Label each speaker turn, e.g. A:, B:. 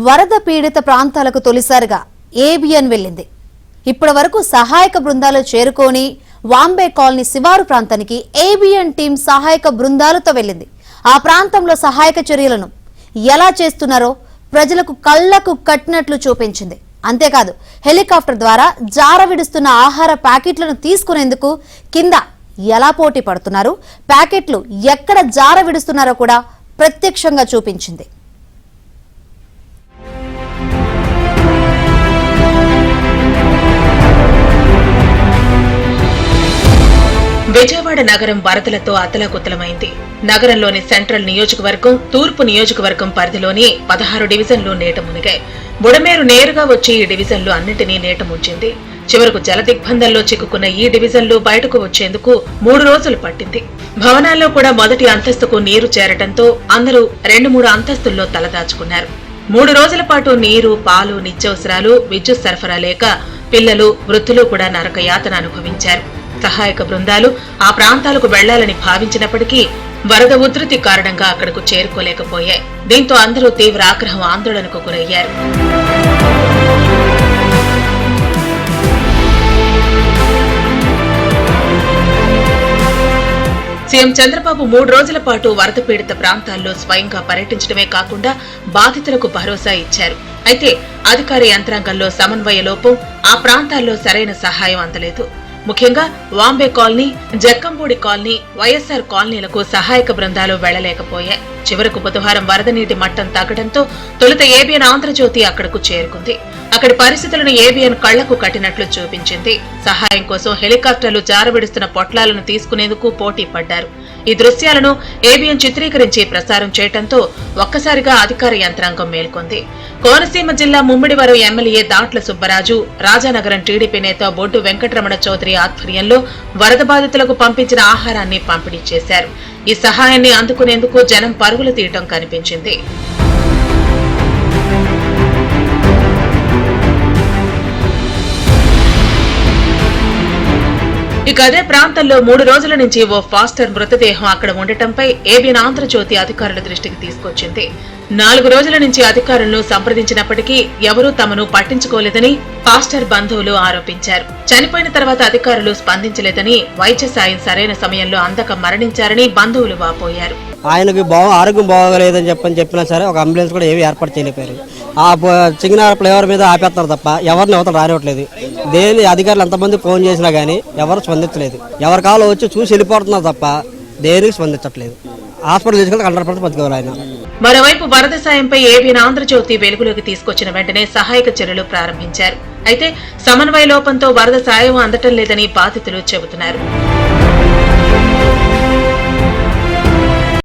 A: వరద పీడిత ప్రాంతాలకు తొలిసారిగా ఏబిఎన్ వెళ్లింది. ఇప్పటి వరకు సహాయక బృందాలు చేరుకొని వాంబే కాలనీ శివారు ప్రాంతానికి ఏబిఎన్ టీం సహాయక బృందాలతో వెళ్లింది. ఆ ప్రాంతంలో సహాయక చర్యలను ఎలా చేస్తున్నారో ప్రజలకు కళ్లకు కట్టినట్లు చూపించింది. అంతేకాదు హెలికాప్టర్ ద్వారా జార విడుస్తున్న ఆహార ప్యాకెట్లను తీసుకునేందుకు కింద ఎలా పోటీ పడుతున్నారు, ప్యాకెట్లు ఎక్కడ జార విడుస్తున్నారో కూడా ప్రత్యక్షంగా చూపించింది.
B: విజయవాడ నగరం వరదలతో అతలాకుతలమైంది. నగరంలోని సెంట్రల్ నియోజకవర్గం, తూర్పు నియోజకవర్గం పరిధిలోని 16 డివిజన్లు నీట మునిగాయి. బుడమేరు నేరుగా వచ్చి ఈ డివిజన్లు అన్నింటినీ నీట ముంచింది. చివరకు జలదిగ్బంధంలో చిక్కుకున్న ఈ డివిజన్లు బయటకు వచ్చేందుకు 3 రోజులు పట్టింది. భవనాల్లో కూడా మొదటి అంతస్తుకు నీరు చేరటంతో అందరూ 2-3 అంతస్తుల్లో తలదాచుకున్నారు. 3 రోజుల పాటు నీరు, పాలు, నిత్యావసరాలు, విద్యుత్ సరఫరా లేక పిల్లలు, వృద్ధులు కూడా నరకయాతన అనుభవించారు. సహాయక బృందాలు ఆ ప్రాంతాలకు వెళ్లాలని భావించినప్పటికీ వరద ఉధృతి కారణంగా అక్కడకు చేరుకోలేకపోయాయి. దీంతో అందరూ తీవ్ర ఆగ్రహం, ఆందోళనకు గురయ్యారు. సీఎం చంద్రబాబు 3 రోజుల పాటు వరద పీడిత ప్రాంతాల్లో స్వయంగా పర్యటించడమే కాకుండా బాధితులకు భరోసా ఇచ్చారు. అయితే అధికార యంత్రాంగంలో సమన్వయ లోపం, ఆ ప్రాంతాల్లో సరైన సహాయం అందలేదు. ముఖ్యంగా వాంబే కాలనీ, జక్కంపూడి కాలనీ, వైఎస్ఆర్ కాలనీలకు సహాయక బృందాలు వెళ్లలేకపోయాయి. చివరకు బుధవారం వరద నీటి మట్టం తగ్గడంతో తొలుత ఏబిఎన్ ఆంధ్రజ్యోతి అక్కడకు చేరుకుంది. అక్కడి పరిస్థితులను ఏబిఎన్ కళ్లకు కట్టినట్లు చూపించింది. సహాయం కోసం హెలికాప్టర్లు జారవిడుస్తున్న పొట్లాలను తీసుకునేందుకు పోటీ పడ్డారు. ఈ దృశ్యాలను ఏబిఎన్ చిత్రీకరించి ప్రసారం చేయడంతో ఒక్కసారిగా అధికార యంత్రాంగం మేల్కొంది. కోనసీమ జిల్లా ముమ్మిడివరం ఎమ్మెల్యే దాట్ల సుబ్బరాజు, రాజానగరం టీడీపీ నేత బొడ్డు వెంకటరమణ చౌదరి ఆధ్వర్యంలో వరద బాధితులకు పంపించిన ఆహారాన్ని పంపిణీ చేశారు. ఈ సహాయాన్ని అందుకునేందుకు జనం పరుగులు తీయటం కనిపించింది. ఇక అదే ప్రాంతంలో 3 రోజుల నుంచి ఓ ఫాస్టర్ మృతదేహం అక్కడ ఉండటంపై ఏబిఎన్ ఆంధ్రజ్యోతి అధికారుల దృష్టికి తీసుకొచ్చింది. 4 రోజుల నుంచి అధికారులను సంప్రదించినప్పటికీ ఎవరూ తమను పట్టించుకోలేదని పాస్టర్ బంధువులు ఆరోపించారు. చనిపోయిన తర్వాత అధికారులు స్పందించలేదని, వైద్య సాయం సరైన సమయంలో అందక మరణించారని బంధువులు వాపోయారు.
C: ఆయనకి ఆరోగ్యం బాగోలేదని చెప్పినా సరే ఒక అంబులెన్స్ కూడా ఏమి ఏర్పాటు చేయలేపారు. ఆ చింగినార ఫ్లైఓవర్ మీద ఆపేస్తారు తప్ప ఎవరిని అవతల రానివ్వట్లేదు. దేని అధికారులు ఎంతమంది ఫోన్ చేసినా గానీ ఎవరు స్పందించలేదు. ఎవరి కాలో వచ్చి చూసి వెళ్ళిపోతున్నారు తప్ప దేనికి స్పందించట్లేదు. హాస్పిటల్ తీసుకెళ్ళి 100% బతికేవారు ఆయన.
B: మరోవైపు వరద సాయంపై ఏబిఎన్ ఆంధ్రజ్యోతి వెలుగులోకి తీసుకొచ్చిన వెంటనే సహాయక చర్యలు ప్రారంభించారు. అయితే సమన్వయ లోపంతో వరద సాయం అందటం లేదని బాధితులు చెబుతున్నారు.